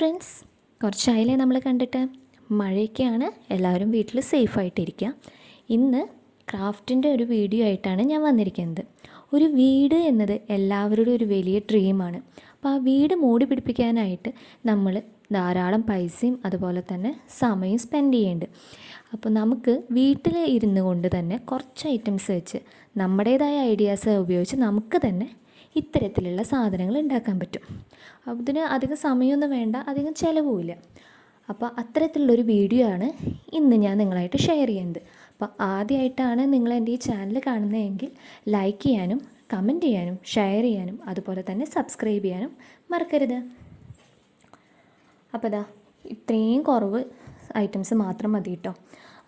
Friends, കുറച്ചായില്ലേ നമ്മൾ കണ്ടിട്ട്. മഴയൊക്കെയാണ്, എല്ലാവരും വീട്ടിൽ സേഫായിട്ടിരിക്കുക. ഇന്ന് ക്രാഫ്റ്റിൻ്റെ ഒരു വീഡിയോ ആയിട്ടാണ് ഞാൻ വന്നിരിക്കുന്നത്. ഒരു വീട് എന്നത് എല്ലാവരുടെയും ഒരു വലിയ ഡ്രീമാണ്. അപ്പോൾ ആ വീട് മൂടി പിടിപ്പിക്കാനായിട്ട് നമ്മൾ ധാരാളം പൈസയും അതുപോലെ തന്നെ സമയം സ്പെൻഡ് ചെയ്യുന്നുണ്ട്. അപ്പോൾ നമുക്ക് വീട്ടിൽ ഇരുന്ന് കൊണ്ട് തന്നെ കുറച്ച് ഐറ്റംസ് വെച്ച് നമ്മുടേതായ ഐഡിയാസ് ഉപയോഗിച്ച് നമുക്ക് തന്നെ ഇത്തരത്തിലുള്ള സാധനങ്ങൾ ഉണ്ടാക്കാൻ പറ്റും. അതിന് അധികം സമയമൊന്നും വേണ്ട, അധികം ചിലവുമില്ല. അപ്പോൾ അത്തരത്തിലുള്ളൊരു വീഡിയോ ആണ് ഇന്ന് ഞാൻ നിങ്ങളായിട്ട് ഷെയർ ചെയ്യുന്നത്. അപ്പോൾ ആദ്യമായിട്ടാണ് നിങ്ങൾ എൻ്റെ ഈ ചാനൽ കാണുന്നതെങ്കിൽ ലൈക്ക് ചെയ്യാനും കമൻറ്റ് ചെയ്യാനും ഷെയർ ചെയ്യാനും അതുപോലെ തന്നെ സബ്സ്ക്രൈബ് ചെയ്യാനും മറക്കരുത്. അപ്പോൾ ഇത്രയും കുറവ് ഐറ്റംസ് മാത്രം മതി കേട്ടോ.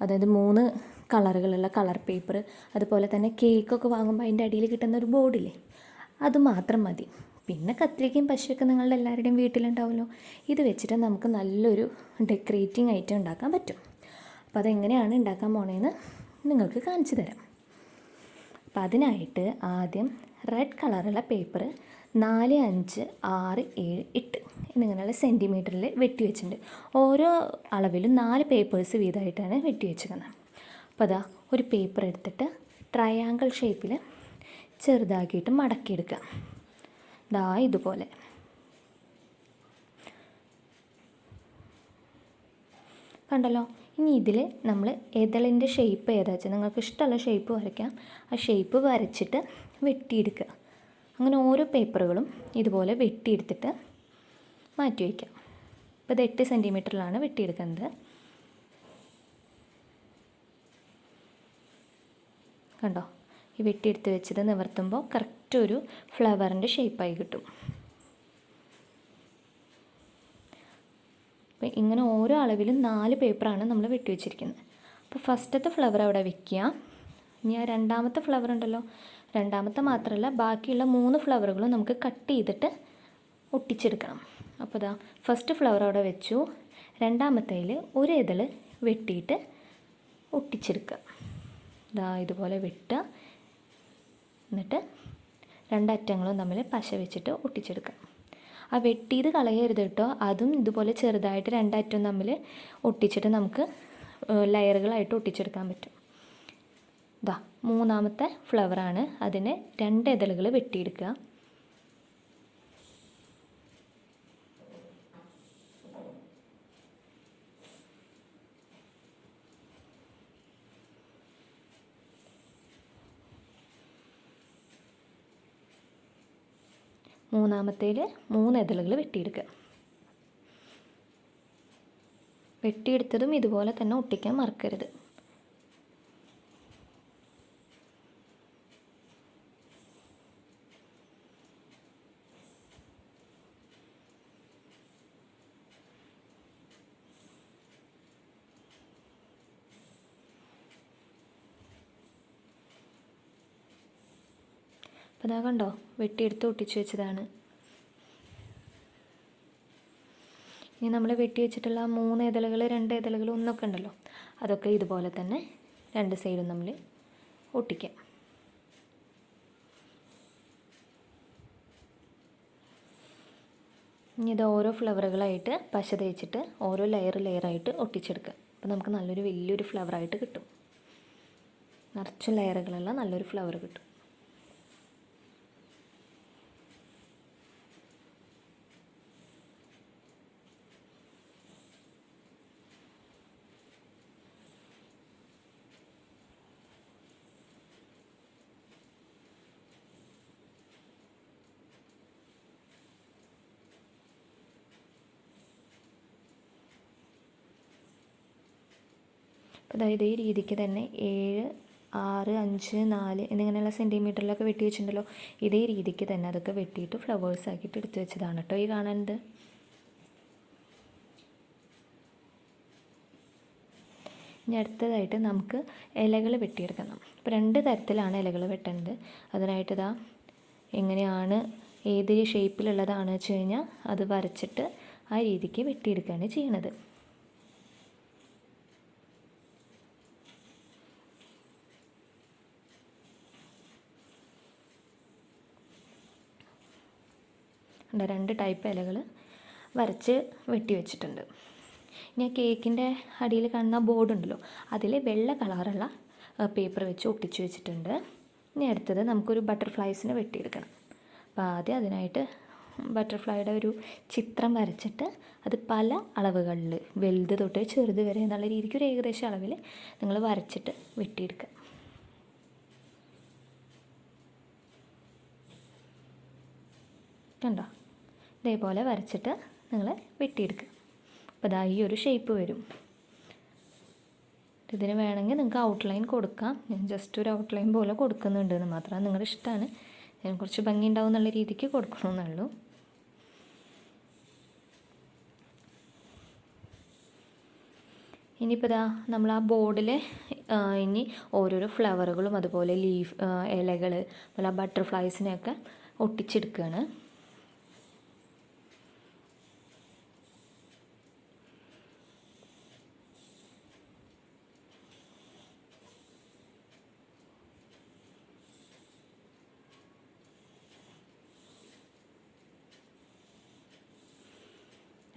അതായത് 3 കളറുകളുള്ള കളർ പേപ്പർ, അതുപോലെ തന്നെ കേക്കൊക്കെ വാങ്ങുമ്പോൾ അതിൻ്റെ അടിയിൽ കിട്ടുന്ന ഒരു ബോർഡില്ലേ, അത് മാത്രം മതി. പിന്നെ കത്രികയും പശയൊക്കെ നിങ്ങളുടെ എല്ലാവരുടെയും വീട്ടിലുണ്ടാവുമല്ലോ. ഇത് വെച്ചിട്ട് നമുക്ക് നല്ലൊരു ഡെക്കറേറ്റിംഗ് ഐറ്റം ഉണ്ടാക്കാൻ പറ്റും. അപ്പോൾ അതെങ്ങനെയാണ് ഉണ്ടാക്കാൻ പോണേന്ന് നിങ്ങൾക്ക് കാണിച്ചു തരാം. അപ്പോൾ അതിനായിട്ട് ആദ്യം റെഡ് കളറുള്ള പേപ്പർ 4, 5, 6, 7, 8 എന്നിങ്ങനെയുള്ള സെൻറ്റിമീറ്ററിൽ വെട്ടി വെച്ചിട്ടുണ്ട്. ഓരോ അളവിലും 4 പേപ്പേഴ്സ് വീതമായിട്ടാണ് വെട്ടി വെച്ചിരിക്കുന്നത്. അപ്പോൾ ഒരു പേപ്പർ എടുത്തിട്ട് ട്രയാങ്കിൾ ഷേപ്പിൽ ചെറുതാക്കിയിട്ട് മടക്കിയെടുക്കുക. ഇതുപോലെ. കണ്ടല്ലോ. ഇനി ഇതിൽ നമ്മൾ എതളിൻ്റെ ഷേപ്പ് ഏതാ വെച്ചാൽ നിങ്ങൾക്ക് ഇഷ്ടമുള്ള ഷേപ്പ് വരയ്ക്കാം. ആ ഷേപ്പ് വരച്ചിട്ട് വെട്ടിയെടുക്കുക. അങ്ങനെ ഓരോ പേപ്പറുകളും ഇതുപോലെ വെട്ടിയെടുത്തിട്ട് മാറ്റി വയ്ക്കാം. ഇപ്പോൾ ഇത് 8 സെൻറ്റിമീറ്ററിലാണ് വെട്ടിയെടുക്കുന്നത്. കണ്ടോ, ഈ വെട്ടിയെടുത്ത് വെച്ചത് നിവർത്തുമ്പോൾ കറക്റ്റ് ഒരു ഫ്ലവറിൻ്റെ ഷേപ്പായി കിട്ടും. അപ്പോൾ ഇങ്ങനെ ഓരോ അളവിലും 4 പേപ്പറാണ് നമ്മൾ വെട്ടി വെച്ചിരിക്കുന്നത്. അപ്പോൾ ഫസ്റ്റത്തെ ഫ്ലവർ അവിടെ വെക്കുക. ഇനി ആ രണ്ടാമത്തെ ഫ്ലവർ ഉണ്ടല്ലോ, രണ്ടാമത്തെ മാത്രമല്ല ബാക്കിയുള്ള 3 ഫ്ലവറുകളും നമുക്ക് കട്ട് ചെയ്തിട്ട് ഒട്ടിച്ചെടുക്കണം. അപ്പോൾ ഫസ്റ്റ് ഫ്ലവർ അവിടെ വെച്ചു. രണ്ടാമത്തേൽ ഒരു ഇതൾ വെട്ടിയിട്ട് ഒട്ടിച്ചെടുക്കുക. ഇതുപോലെ വെട്ടുക. എന്നിട്ട് 2 അറ്റങ്ങളും തമ്മിൽ പശ വെച്ചിട്ട് ഒട്ടിച്ചെടുക്കുക. ആ വെട്ടിയത് കളയരുത് കേട്ടോ. അതും ഇതുപോലെ ചെറുതായിട്ട് 2 അറ്റവും തമ്മിൽ ഒട്ടിച്ചിട്ട് നമുക്ക് ലെയറുകളായിട്ട് ഒട്ടിച്ചെടുക്കാൻ പറ്റും. മൂന്നാമത്തെ ഫ്ലവറാണ്. അതിന് 2 ഇതളുകൾ വെട്ടിയെടുക്കുക. മൂന്നാമത്തേൽ 3 ഇതളുകൾ വെട്ടിയെടുക്കുക. വെട്ടിയെടുത്തതും ഇതുപോലെ തന്നെ ഒട്ടിക്കാൻ മറക്കരുത്. അപ്പോൾ കണ്ടോ, വെട്ടിയെടുത്ത് ഒട്ടിച്ച് വെച്ചതാണ്. ഇനി നമ്മൾ വെട്ടി വെച്ചിട്ടുള്ള 3 ഇതളുകൾ 2 ഇതളുകൾ ഒന്നൊക്കെ ഉണ്ടല്ലോ, അതൊക്കെ ഇതുപോലെ തന്നെ 2 സൈഡും നമ്മൾ ഒട്ടിക്കാം. ഇനി ഇത് ഓരോ ഫ്ലവറുകളായിട്ട് പശ തേച്ചിട്ട് ഓരോ ലെയറായിട്ട് ഒട്ടിച്ചെടുക്കുക. അപ്പോൾ നമുക്ക് നല്ലൊരു വലിയൊരു ഫ്ലവറായിട്ട് കിട്ടും. നിറച്ചും ലെയറുകളുള്ള നല്ലൊരു ഫ്ലവർ കിട്ടും. അതായത് ഈ രീതിക്ക് തന്നെ 7, 6, 5, 4 എന്നിങ്ങനെയുള്ള സെൻറ്റിമീറ്ററിലൊക്കെ വെട്ടി വെച്ചിട്ടുണ്ടല്ലോ, ഇതേ രീതിക്ക് തന്നെ അതൊക്കെ വെട്ടിയിട്ട് ഫ്ലവേഴ്സ് ആക്കിയിട്ട് എടുത്ത് വെച്ചതാണ് കേട്ടോ ഈ കാണുന്നത്. ഇനി അടുത്തതായിട്ട് നമുക്ക് ഇലകൾ വെട്ടിയെടുക്കണം. ഇപ്പോൾ 2 തരത്തിലാണ് ഇലകൾ വെട്ടേണ്ടത്. അതിനായിട്ട് എങ്ങനെയാണ് ഏത് ഷേപ്പിലുള്ളതാണ് വെച്ച് കഴിഞ്ഞാൽ അത് വരച്ചിട്ട് ആ രീതിക്ക് വെട്ടിയെടുക്കുകയാണ് ചെയ്യണത്. ഉണ്ട് 2 ടൈപ്പ് ഇലകൾ. വരച്ച് വെട്ടി വെച്ചിട്ടുണ്ട്. ഇനി ആ കേക്കിൻ്റെ അടിയിൽ കാണുന്ന ബോർഡ് ഉണ്ടല്ലോ, അതിൽ വെള്ള കളറുള്ള പേപ്പർ വെച്ച് ഒട്ടിച്ച് വെച്ചിട്ടുണ്ട്. ഇനി അടുത്തത് നമുക്കൊരു ബട്ടർഫ്ലൈസിനെ വെട്ടിയെടുക്കണം. അപ്പോൾ ആദ്യം അതിനായിട്ട് ബട്ടർഫ്ലൈയുടെ ഒരു ചിത്രം വരച്ചിട്ട് അത് പല അളവുകളിൽ വലുത് തൊട്ട് ചെറുത് വരെ എന്നുള്ള രീതിക്ക് ഒരു ഏകദേശം അളവിൽ നിങ്ങൾ വരച്ചിട്ട് വെട്ടിയെടുക്കുക. കണ്ടോ, ഇതേപോലെ വരച്ചിട്ട് നിങ്ങൾ വെട്ടിയെടുക്കുക. അപ്പോൾ ഇതാ ഈ ഒരു ഷേപ്പ് വരും. ഇതിന് വേണമെങ്കിൽ നിങ്ങൾക്ക് ഔട്ട്ലൈൻ കൊടുക്കാം. ഞാൻ ജസ്റ്റ് ഒരു ഔട്ട്ലൈൻ പോലെ കൊടുക്കുന്നുണ്ട് എന്ന് മാത്രം. നിങ്ങളുടെ ഇഷ്ടമാണ്. ഞാൻ കുറച്ച് ഭംഗി ഉണ്ടാവും എന്നുള്ള രീതിക്ക് കൊടുക്കണമെന്നുള്ളൂ. ഇനിയിപ്പോൾ ഇതാ നമ്മൾ ആ ബോർഡിൽ ഇനി ഓരോരോ ഫ്ലവറുകളും അതുപോലെ ലീഫ് ഇലകൾ അതുപോലെ ആ ബട്ടർഫ്ലൈസിനെയൊക്കെ ഒട്ടിച്ചെടുക്കുകയാണ്.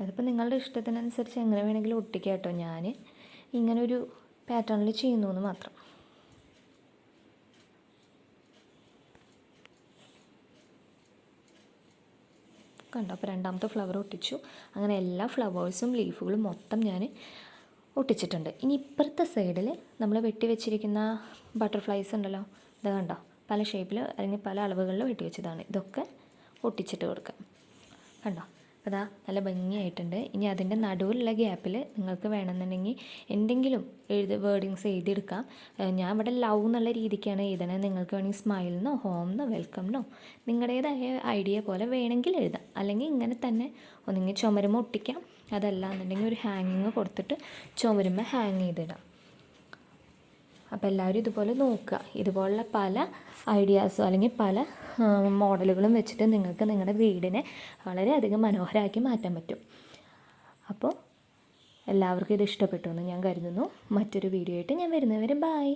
അതിപ്പോൾ നിങ്ങളുടെ ഇഷ്ടത്തിനനുസരിച്ച് എങ്ങനെ വേണമെങ്കിലും ഒട്ടിക്കാം കേട്ടോ. ഞാൻ ഇങ്ങനൊരു പാറ്റേണിൽ ചെയ്യുന്നു എന്ന് മാത്രം. കണ്ടോ, അപ്പോൾ രണ്ടാമത്തെ ഫ്ലവർ ഒട്ടിച്ചു. അങ്ങനെ എല്ലാ ഫ്ലവേഴ്സും ലീഫുകളും മൊത്തം ഞാൻ ഒട്ടിച്ചിട്ടുണ്ട്. ഇനി ഇപ്പുറത്തെ സൈഡിൽ നമ്മൾ വെട്ടി വെച്ചിരിക്കുന്ന ബട്ടർഫ്ലൈസ് ഉണ്ടല്ലോ, ഇത് കണ്ടോ, പല ഷേപ്പിൽ അല്ലെങ്കിൽ പല അളവുകളിൽ വെട്ടി വെച്ചതാണ്. ഇതൊക്കെ ഒട്ടിച്ചിട്ട് കൊടുക്കാം. കണ്ടോ, അതാ നല്ല ഭംഗിയായിട്ടുണ്ട്. ഇനി അതിൻ്റെ നടുവിലുള്ള ഗ്യാപ്പിൽ നിങ്ങൾക്ക് വേണമെന്നുണ്ടെങ്കിൽ എന്തെങ്കിലും വേർഡിങ്സ് എഴുതിയെടുക്കാം. ഞാൻ ഇവിടെ ലവ് എന്നുള്ള രീതിക്കാണ് എഴുതണത്. നിങ്ങൾക്ക് വേണമെങ്കിൽ സ്മൈലെന്നോ ഹോമെന്നോ വെൽക്കമെന്നോ നിങ്ങളുടേതായ ഐഡിയ പോലെ വേണമെങ്കിൽ എഴുതാം. അല്ലെങ്കിൽ ഇങ്ങനെ തന്നെ ഒന്നെങ്കിൽ ചുമരുമ ഒട്ടിക്കാം, അതല്ല എന്നുണ്ടെങ്കിൽ ഒരു ഹാങ്ങിങ് കൊടുത്തിട്ട് ചുമരുമ ഹാങ് ചെയ്തിടാം. അപ്പോൾ എല്ലാവരും ഇതുപോലെ നോക്കുക. ഇതുപോലുള്ള പല ഐഡിയാസോ അല്ലെങ്കിൽ പല മോഡലുകളും വെച്ചിട്ട് നിങ്ങൾക്ക് നിങ്ങളുടെ വീടിനെ വളരെയധികം മനോഹരമാക്കി മാറ്റാൻ പറ്റും. അപ്പോൾ എല്ലാവർക്കും ഇത് ഇഷ്ടപ്പെട്ടു എന്ന് ഞാൻ കരുതുന്നു. മറ്റൊരു വീഡിയോ ആയിട്ട് ഞാൻ വരുന്നവരെ ബൈ.